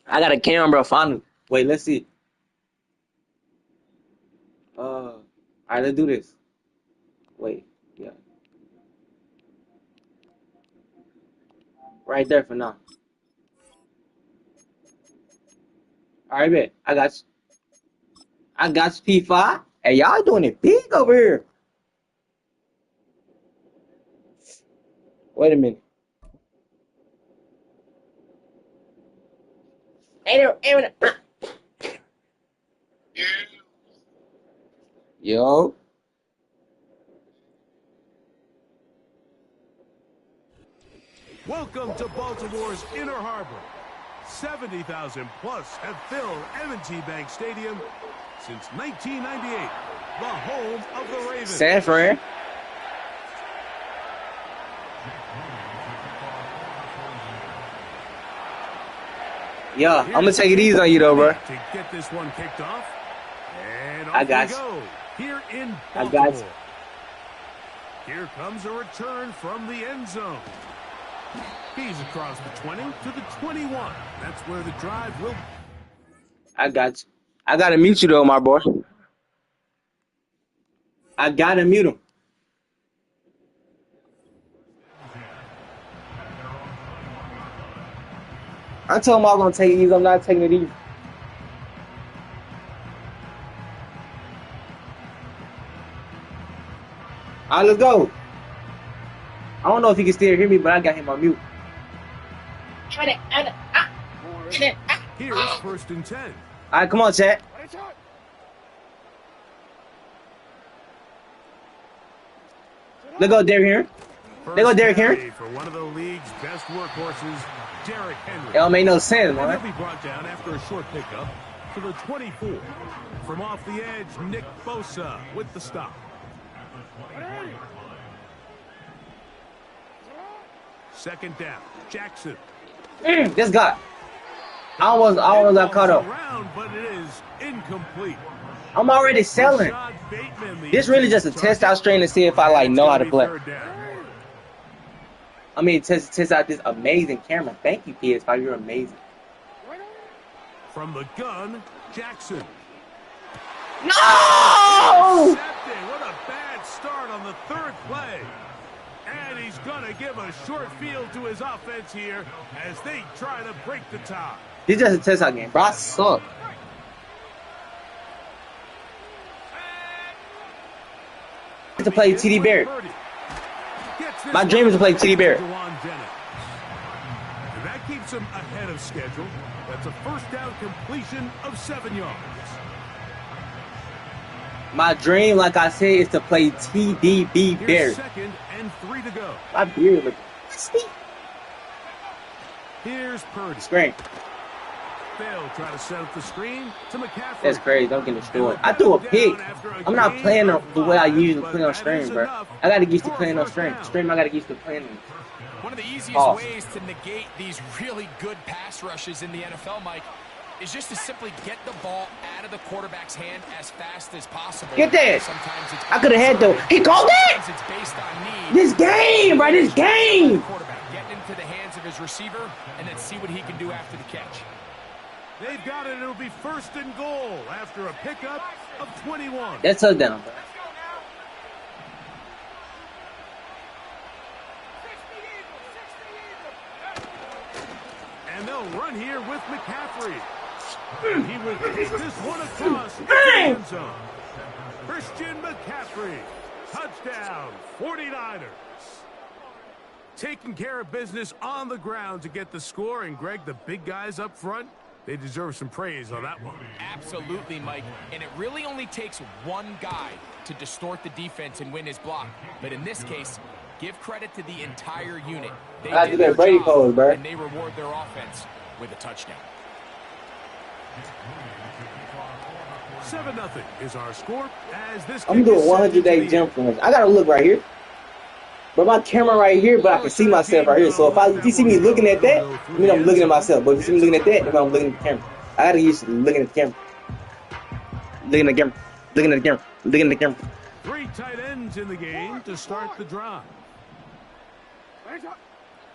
I got a camera, bro. Finally. Wait, let's see. All right, let's do this. Wait, yeah. Right there for now. All right, bet. I got you. I got you, P5. Hey, y'all doing it big over here. Wait a minute. Yo. Welcome to Baltimore's Inner Harbor. 70,000 plus have filled M&T Bank Stadium since 1998, the home of the Ravens. San Fran. Yeah, I'm gonna take it easy on you though, bro. To get this one kicked off, and off I got we you. go here in I Baltimore. got you. Here comes a return from the end zone. He's across the 20 to the 21. That's where the drive will. I got you. I gotta mute you though, my boy. I gotta mute him. I told him I was gonna take it easy. I'm not taking it easy. All right, let's go. I don't know if he can still hear me, but I got him on mute. Here's first and 10. All right, come on, chat. Let's go, Derrick Henry. Let's go, Derrick Henry. For one of the league's best workhorses, Derrick Henry. It don't make no sense, And he'll man. be brought down after a short pickup to the 24. From off the edge, Nick Bosa with the stop. Second down, Jackson. This guy. I almost got caught up. Around, but it is incomplete. I'm already selling. Rashad Bateman, This really just a test out strain to see if I like know how to play. I mean, test out this amazing camera. Thank you, PS5. You're amazing. From the gun, Jackson. No! What a bad start on the third play. And he's going to give a short field to his offense here as they try to break the tie. This is just a test out game, bro. I suck. To play TD Barrett. My dream is to play TD Barrett. That keeps him ahead of schedule. That's a first down completion of 7 yards. My dream, like I said, is to play TDB Barrett. Here's second and 3 to go. My beard look sweet. Here's Purdy. Screen. They'll try to set up the screen to McCaffrey. That's crazy. Don't get destroyed. I threw a pick. I'm not playing the way I usually play on stream, bro. I got to get used to playing on stream. Stream, I got to get used to playing. One of the easiest ways to negate these really good pass rushes in the NFL, Mike, is just to simply get the ball out of the quarterback's hand as fast as possible. Get that. Sometimes it's I could have had though. He called that. It's based on need. This game, right? This game. Quarterback getting into the hands of his receiver and then see what he can do after the catch. They've got it. It'll be first and goal after a pickup of 21. That's a down. And they'll run here with McCaffrey. He would kick this one across the end zone. Christian McCaffrey. Touchdown, 49ers. Taking care of business on the ground to get the score. And, Greg, the big guys up front, they deserve some praise on that one. Absolutely, Mike. And it really only takes one guy to distort the defense and win his block. But in this case, give credit to the entire unit. They did their job, and they reward their offense with a touchdown. 7-0 is our score. As this I'm doing 100-day gym challenge. I gotta look right here. But my camera right here, but I can see myself right here. So if you see me looking at that, I mean I'm looking at myself. But if you see me looking at that, then I'm looking at the camera. I gotta use looking at the camera. Looking at the camera. Looking at the camera. Looking at the camera. 3 tight ends in the game to start the drive.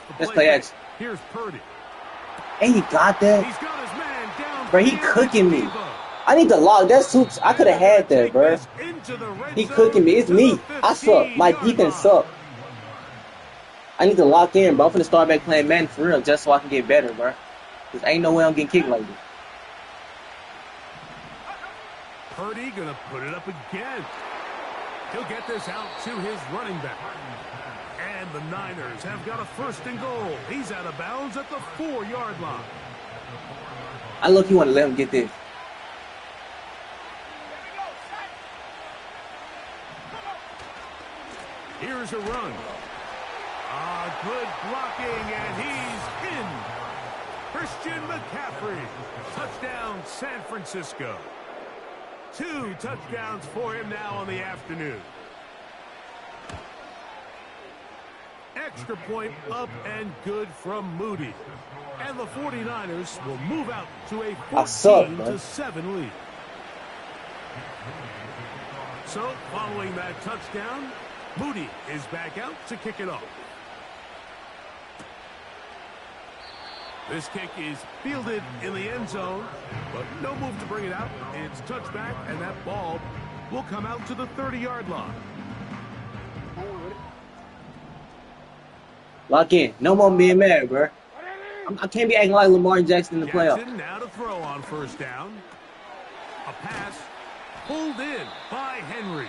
off the Let's play. play action. Here's Purdy. And he got that. He's got his man down. Bro, he cooking me. I need to log. That suits. I could have had that, bro. He cooking me. It's me. I suck. My defense suck. I need to lock in, bro. I'm finna start back playing man for real, just so I can get better, bro. Cause ain't no way I'm getting kicked like this. Purdy gonna put it up again. He'll get this out to his running back. And the Niners have got a 1st and goal. He's out of bounds at the 4-yard line. I look, you want to let him get this. Here's a run. Good blocking, and he's in. Christian McCaffrey. Touchdown, San Francisco. 2 touchdowns for him now on the afternoon. Extra point up and good from Moody. And the 49ers will move out to a 14-7 lead. So, following that touchdown, Moody is back out to kick it off. This kick is fielded in the end zone, but no move to bring it out. It's touchback, and that ball will come out to the 30-yard line. Lock in. No more being mad, bro. I can't be acting like Lamar Jackson in the playoffs. Now to throw on 1st down. A pass pulled in by Henry.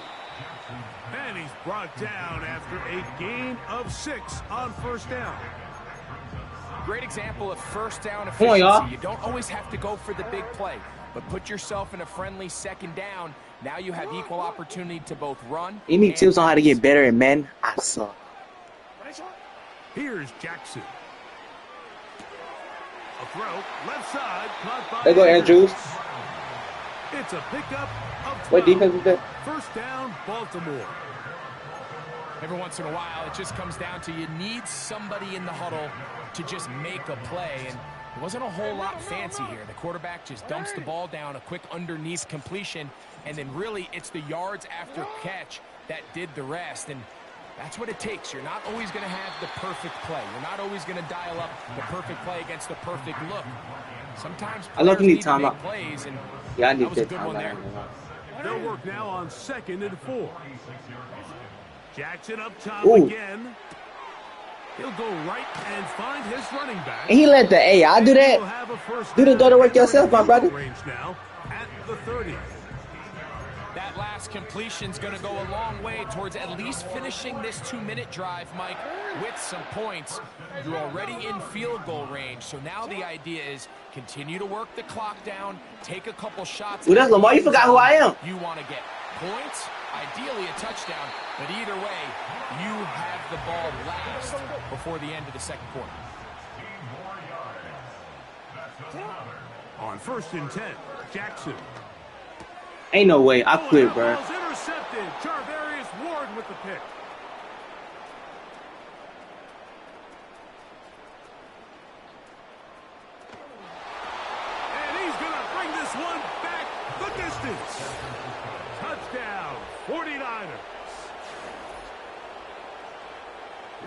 And he's brought down after a gain of 6 on 1st down. Great example of 1st down efficiency. You don't always have to go for the big play, but put yourself in a friendly 2nd down. Now you have equal opportunity to both run. Any tips on how to get better at men? I suck. Here's Jackson. A throw, left side, caught by There go Andrews. It's a pickup of 12. What defense is that? 1st down, Baltimore. Every once in a while, it just comes down to you need somebody in the huddle to just make a play. And it wasn't a whole lot fancy here. The quarterback just dumps the ball down, a quick underneath completion, and then really it's the yards after catch that did the rest. And that's what it takes. You're not always going to have the perfect play. You're not always going to dial up the perfect play against the perfect look. Sometimes players need to make plays, and yeah, I need that was a good one there. They'll work now on 2nd and 4. Jackson up top again. He'll go right and find his running back. And he let the AI do that? Do the dirty work yourself, my brother. Range now at the 30. That last completion's going to go a long way towards at least finishing this 2-minute drive, Mike, with some points. You're already in field goal range, so now the idea is continue to work the clock down, take a couple shots. Ooh, that's Lamar. You forgot who I am. You want to get points, ideally a touchdown, but either way, you have the ball last before the end of the 2nd quarter. On 1st and 10, Jackson. Ain't no way. I quit, bro. Intercepted. Charvarius Ward with the pick. And he's going to bring this one back the distance. Touchdown, 49ers.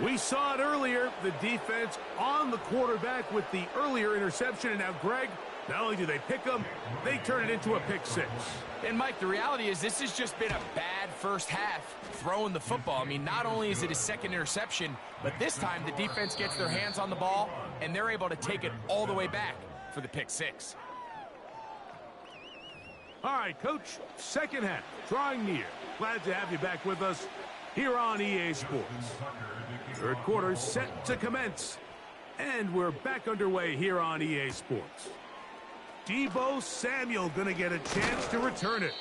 We saw it earlier, the defense on the quarterback with the earlier interception, and now Greg, not only do they pick them, they turn it into a pick 6. And Mike, the reality is this has just been a bad first half throwing the football. I mean, not only is it his 2nd interception, but this time the defense gets their hands on the ball and they're able to take it all the way back for the pick 6. All right, Coach, 2nd half, drawing near. Glad to have you back with us here on EA Sports. 3rd quarter set to commence, and we're back underway here on EA Sports. Deebo Samuel going to get a chance to return it,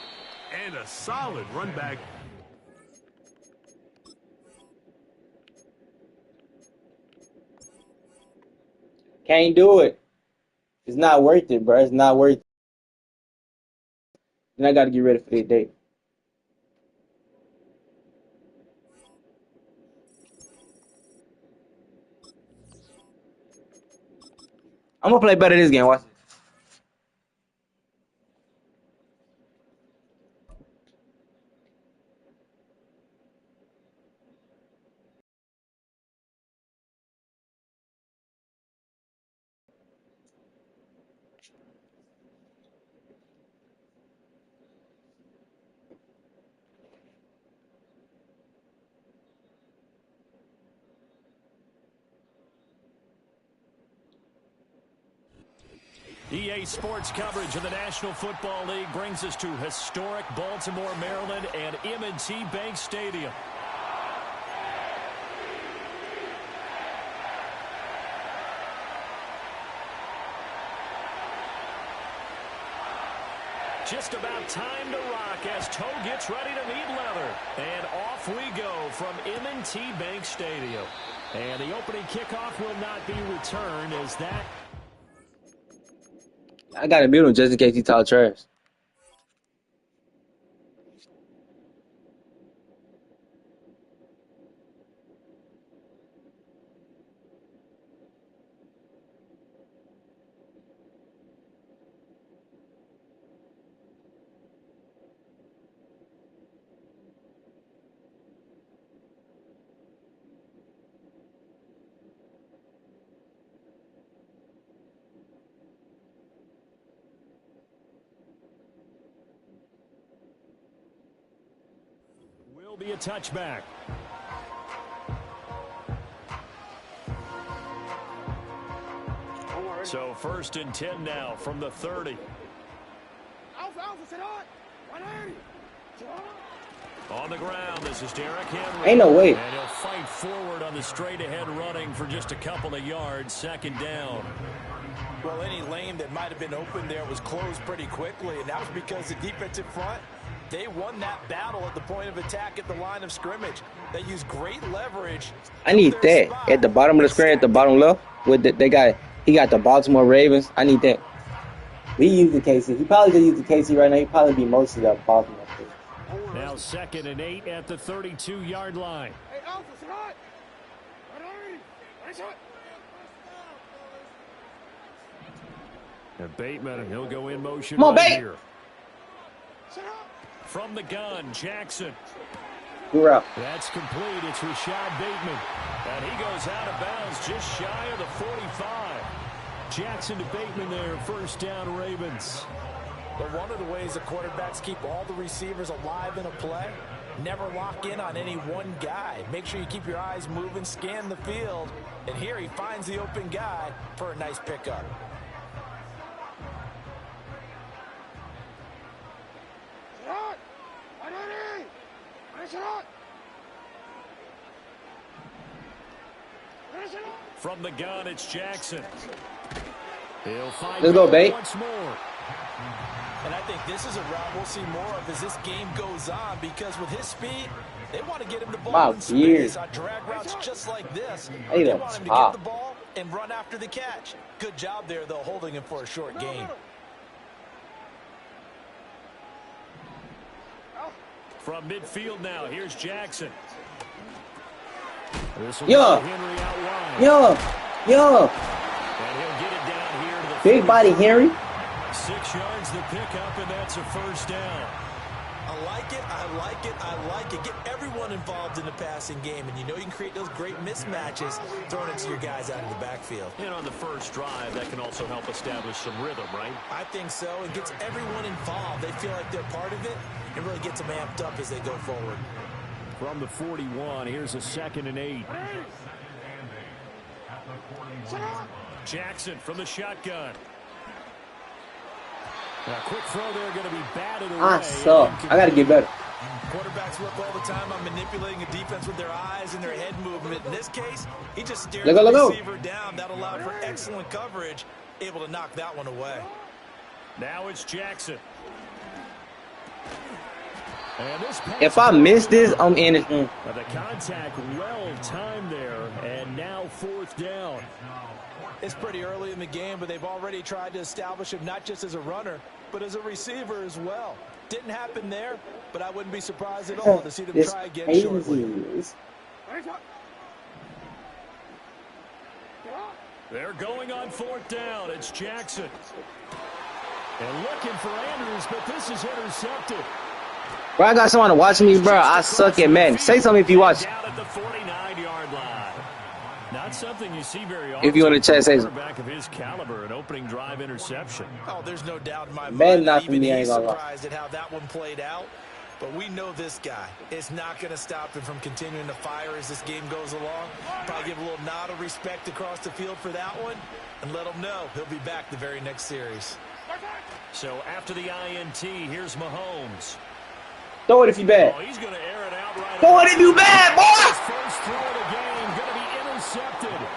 and a solid run back. Can't do it. It's not worth it, bro. It's not worth it. Then I got to get ready for the day. I'm going to play better this game. Watch it. EA Sports coverage of the National Football League brings us to historic Baltimore, Maryland, and M&T Bank Stadium. Just about time to rock as Toe gets ready to meet leather. And off we go from M&T Bank Stadium. And the opening kickoff will not be returned as that... I gotta mute him just in case he talk trash. Will be a touchback. So 1st and 10 now from the 30. On the ground, this is Derrick Henry. Ain't no way. And he'll fight forward on the straight-ahead running for just a couple of yards, 2nd down. Well, any lane that might have been open there was closed pretty quickly, and that was because the defensive front, they won that battle at the point of attack at the line of scrimmage. They used great leverage. I need that at the bottom of the screen, at the bottom left. With the, he got the Baltimore Ravens. I need that. He used the KC. He probably could use the KC right now. He probably be mostly the Baltimore. Now 2nd and 8 at the 32-yard line. And Bateman, he'll go in motion Come on, right Bate. here. From the gun, Jackson. You're out. That's complete. It's Rashad Bateman. And he goes out of bounds just shy of the 45. Jackson to Bateman there, 1st down Ravens. But one of the ways the quarterbacks keep all the receivers alive in a play, never lock in on any one guy. Make sure you keep your eyes moving, scan the field. And here he finds the open guy for a nice pickup. From the gun, it's Jackson. He'll find Let's go, Bate. once more. And I think this is a route we'll see more of as this game goes on, because with his speed, they want to get him the ball in space on drag routes just like this. They want him to get the ball and run after the catch. Good job there, though, holding him for a short gain. From midfield now, here's Jackson. Yo. Henry out wide. Yo. And he'll get it down here to the Big body Henry. 6 yards the pickup, and that's a 1st down. I like it, I like it, I like it. Get everyone involved in the passing game, and you know you can create those great mismatches throwing it to your guys out of the backfield. And on the first drive, that can also help establish some rhythm, right? I think so. It gets everyone involved. They feel like they're part of it, and really gets them amped up as they go forward. From the 41, here's a 2nd and 8. Jackson from the shotgun. A quick throw there, going to be batted away. I suck. I got to get better. Quarterbacks work all the time on manipulating a defense with their eyes and their head movement. In this case, he just stared the receiver down. That allowed for excellent coverage, able to knock that one away. Now it's Jackson. If I miss this, I'm in it. The contact well timed there, and now 4th down. It's pretty early in the game, but they've already tried to establish him not just as a runner, but as a receiver as well. Didn't happen there, but I wouldn't be surprised at all to see them try again shortly. They're going on 4th down. It's Jackson. And looking for Andrews, but this is intercepted. Bro, I got someone to watch me, bro. I suck at Madden. Say something if you watch. Down at the 49-yard line. Not something you see very often. If you want to chat, say something. Quarterback of his caliber, an opening drive interception. Oh, there's no doubt in my mind. Bad not for Even me, I ain't he's gonna lie. surprised at how that one played out. But we know this guy is not going to stop him from continuing to fire as this game goes along. Probably give a little nod of respect across the field for that one and let him know he'll be back the very next series. So after the INT, here's Mahomes. Throw it if you bad. Oh, he's going to air it out right Throw it if you bad, boy! His first throw of the game going to be intercepted.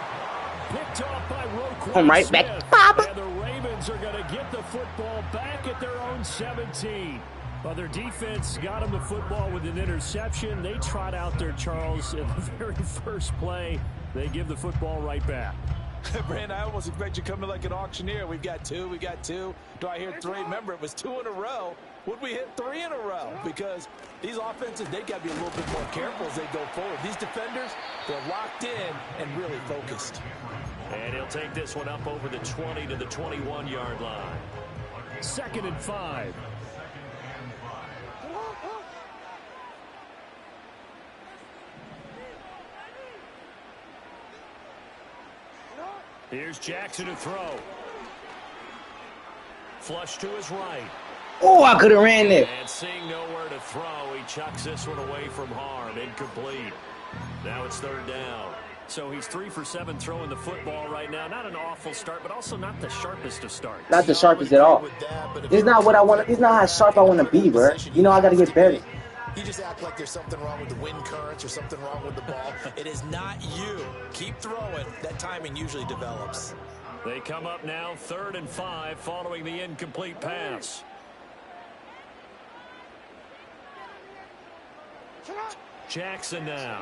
Picked off by Roquan Come right Smith. back, Papa. And the Ravens are going to get the football back at their own 17. Well, their defense got them the football with an interception. They trot out there, Charles, in the very first play. They give the football right back. Brand, I almost expect you to come in like an auctioneer. We've got two. Do I hear three? Remember, it was 2 in a row. Would we hit 3 in a row? Because these offenses, they got to be a little bit more careful as they go forward. These defenders, they're locked in and really focused. And he'll take this one up over the 20 to the 21-yard line. 2nd and 5. Here's Jackson to throw. Flush to his right. Oh, I could have ran there. And seeing nowhere to throw, he chucks this one away from harm. Incomplete. Now it's 3rd down. So he's 3 for 7 throwing the football right now. Not an awful start, but also not the sharpest of starts. Not the sharpest at all. It's not what I want. It's not how sharp I want to be, bro. You know, I got to get better. You just act like there's something wrong with the wind currents or something wrong with the ball. It is not you. Keep throwing. That timing usually develops. They come up now 3rd and 5 following the incomplete pass. Jackson now.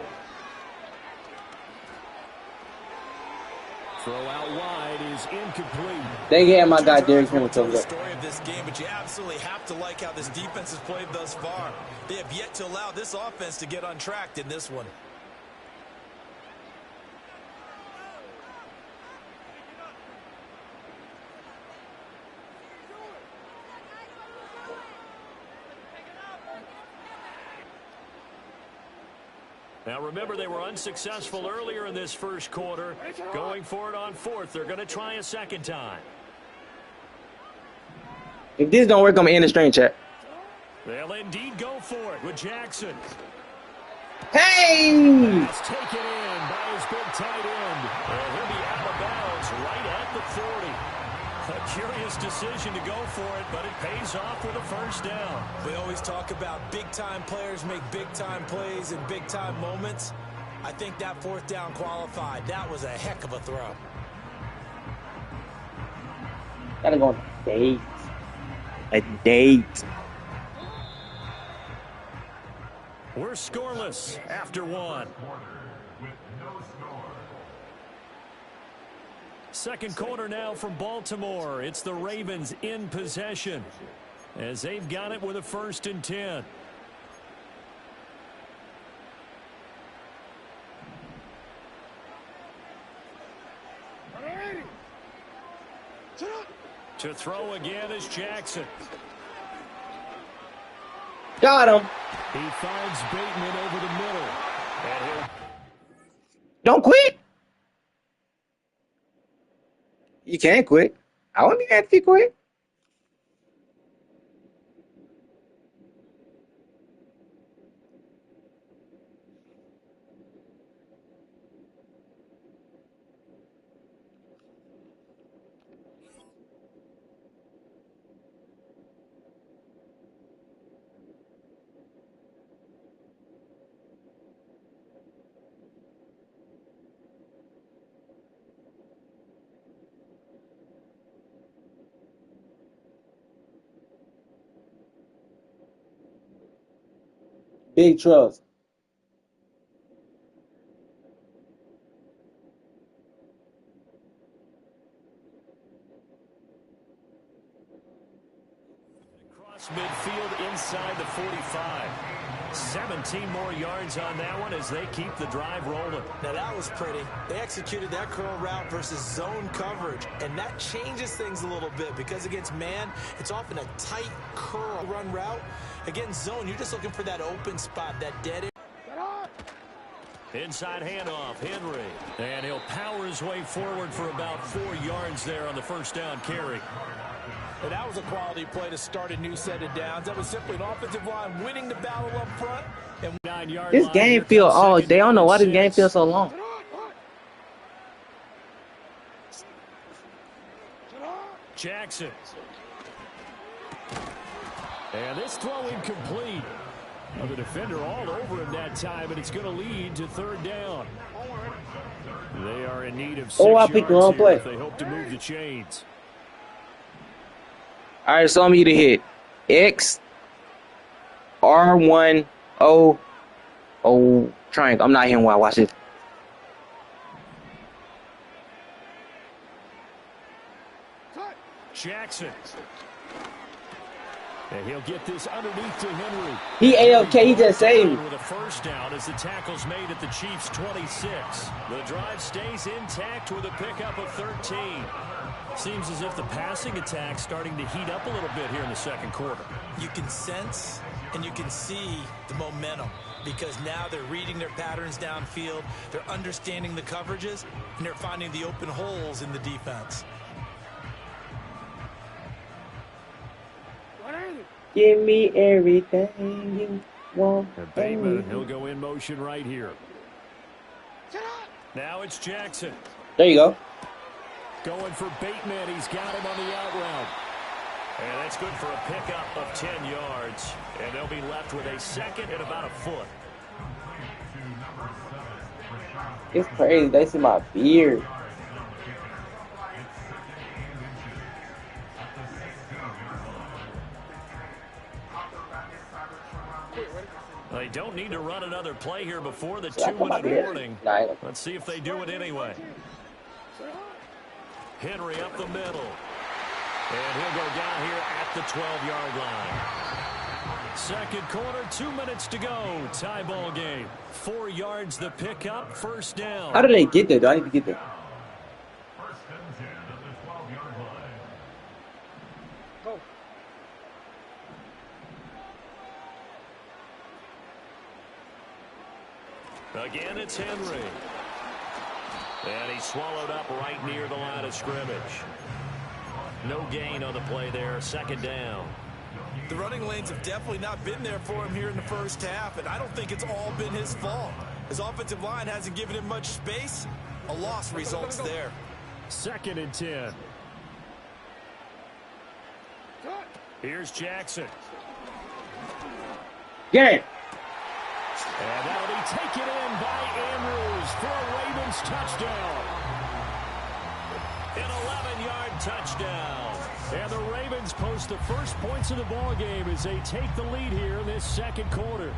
Throw out wide is incomplete. They had my guy Derrick Henry over The there. story of this game, but you absolutely have to like how this defense has played thus far. They have yet to allow this offense to get untracked in this one. Now remember, they were unsuccessful earlier in this first quarter. Going for it on 4th. They're going to try a second time. If this don't work, I'm in the string chat. They'll indeed go for it with Jackson. Hey! That's taken in by his big tight end. And he'll be out of bounds right at the 40. A curious decision to go for it, but it pays off with a first down. We always talk about big-time players make big-time plays in big-time moments. I think that 4th down qualified. That was a heck of a throw. Gotta go on a date. A date. We're scoreless after 1. Second quarter now from Baltimore. It's the Ravens in possession as they've got it with a 1st and 10. To throw again is Jackson. Got him. He finds Bateman over the middle. And he'll... Don't quit. You can't quit. I wouldn't be mad if you quit. Big trust. Across midfield inside the 45. 17 more yards on that one as they keep the drive rolling. Now that was pretty. They executed that curl route versus zone coverage, and that changes things a little bit because against man, it's often a tight curl run route. Against zone, you're just looking for that open spot, that dead end. Inside handoff, Henry. And he'll power his way forward for about 4 yards there on the first down carry. And that was a quality play to start a new set of downs. That was simply an offensive line winning the battle up front. And 9-yard This game feel all day. I don't know why this game feels so long. Jackson. And this throw incomplete. Well, the defender all over him that time, and it's going to lead to third down. They are in need of 6 I picked the wrong yards play. if they hope to move the chains. All right, so I'm going to hit X, R1, O, triangle. I'm not hitting Y. Watch it. Jackson. And he'll get this underneath to Henry. He A-OK. He just saved me. With a first down as the tackle's made at the Chiefs' 26. The drive stays intact with a pickup of 13. Seems as if the passing attack's starting to heat up a little bit here in the second quarter. you can sense and you can see the momentum because now they're reading their patterns downfield, they're understanding the coverages, and they're finding the open holes in the defense. Give me everything you want. And Bateman, he'll go in motion right here. Now it's Jackson. There you go. Going for Bateman. He's got him on the out route. And that's good for a pickup of 10 yards. And they'll be left with a second and about a foot. It's crazy. They see my beard. They don't need to run another play here before the 2-minute warning. Let's see if they do it anyway. Henry up the middle. And he'll go down here at the 12-yard line. Second quarter, 2 minutes to go. Tie ball game. 4 yards the pickup, first down. How do they get there? Do I need to get there? Again, it's Henry. And he's swallowed up right near the line of scrimmage. No gain on the play there, second down. The running lanes have definitely not been there for him here in the first half, and I don't think it's all been his fault. His offensive line hasn't given him much space. A loss results there. Second and 10. Here's Jackson. Get it. And that'll be taken in by Andrews for a Ravens touchdown. An 11-yard touchdown. And the Ravens post the first points of the ball game as they take the lead here in this second quarter.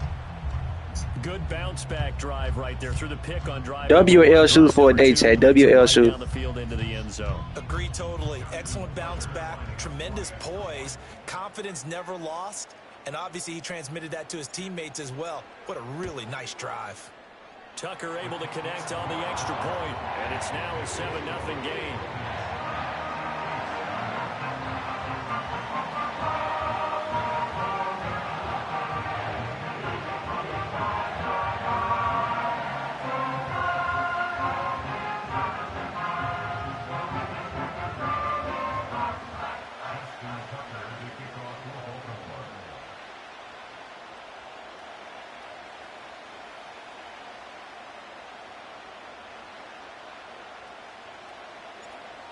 Good bounce back drive right there through the pick on drive. WL shoot for a day, Chad. WL shoot. Down the field into the end zone. Agree totally. Excellent bounce back. Tremendous poise. Confidence never lost. And obviously he transmitted that to his teammates as well. What a really nice drive. Tucker able to connect on the extra point, and it's now a 7-0 game.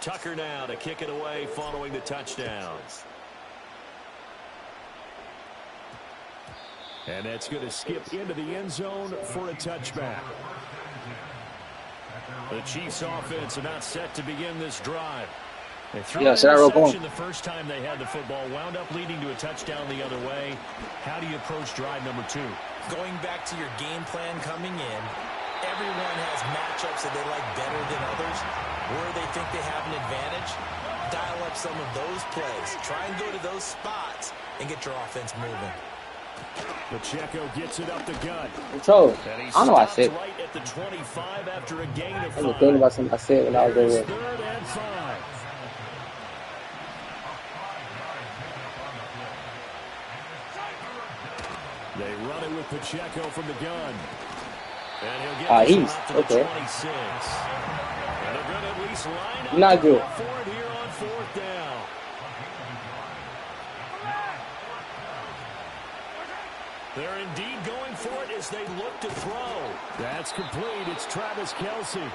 Tucker now to kick it away following the touchdown. And that's going to skip into the end zone for a touchback. The Chiefs offense about set to begin this drive. They threw an interception the first time they had the football, wound up leading to a touchdown the other way. How do you approach drive number 2? Going back to your game plan coming in, everyone has matchups that they like better than others. Where they think they have an advantage, dial up some of those plays. Try and go to those spots and get your offense moving. Pacheco gets it up the gut. Control. I don't know what I said. Right at the 25 after a gain of 5. I'm thinking about something I said when I was over. Third and 5. They run it with Pacheco from the gun. And he'll get He's okay. 26. And they're going to at least line up Not good. for it here on 4th down. They're indeed going for it as they look to throw. That's complete. It's Travis Kelce.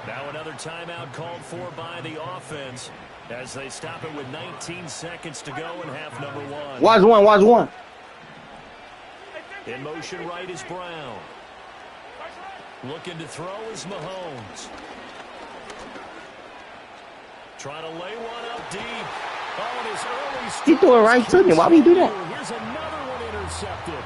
Now another timeout called for by the offense as they stop it with 19 seconds to go in half number 1. Watch one. In motion right is Brown. Looking to throw is Mahomes. Trying to lay one up deep. Oh, and his early He threw it right to me. Why would he do that? Here's another one intercepted.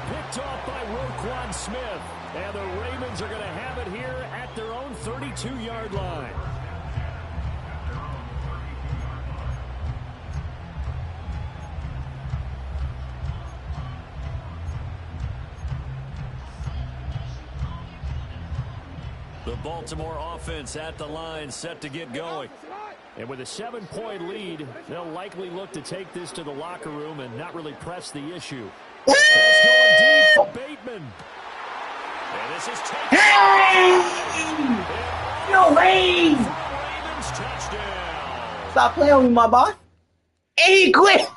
Picked off by Roquan Smith. And the Ravens are going to have it here at their own 32-yard line. The Baltimore offense at the line, set to get going. And with a 7-point lead, they'll likely look to take this to the locker room and not really press the issue. That's going deep for Bateman. And this is taken. No way! Ravens touchdown. Stop playing with me, my boy. And he quit.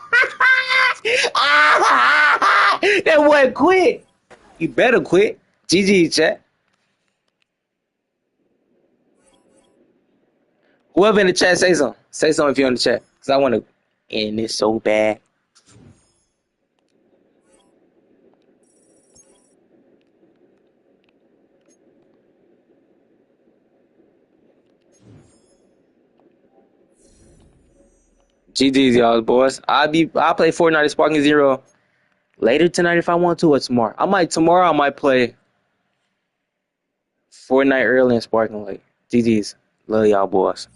That boy quit. You better quit. GG, chat. Whoever in the chat, say something. Say something if you're in the chat. Because I want to end this so bad. GG's, y'all, boys. I'll play Fortnite at Sparking Zero later tonight if I want to, or tomorrow. Tomorrow I might play Fortnite early and Sparking late. GG's. Love y'all, boys.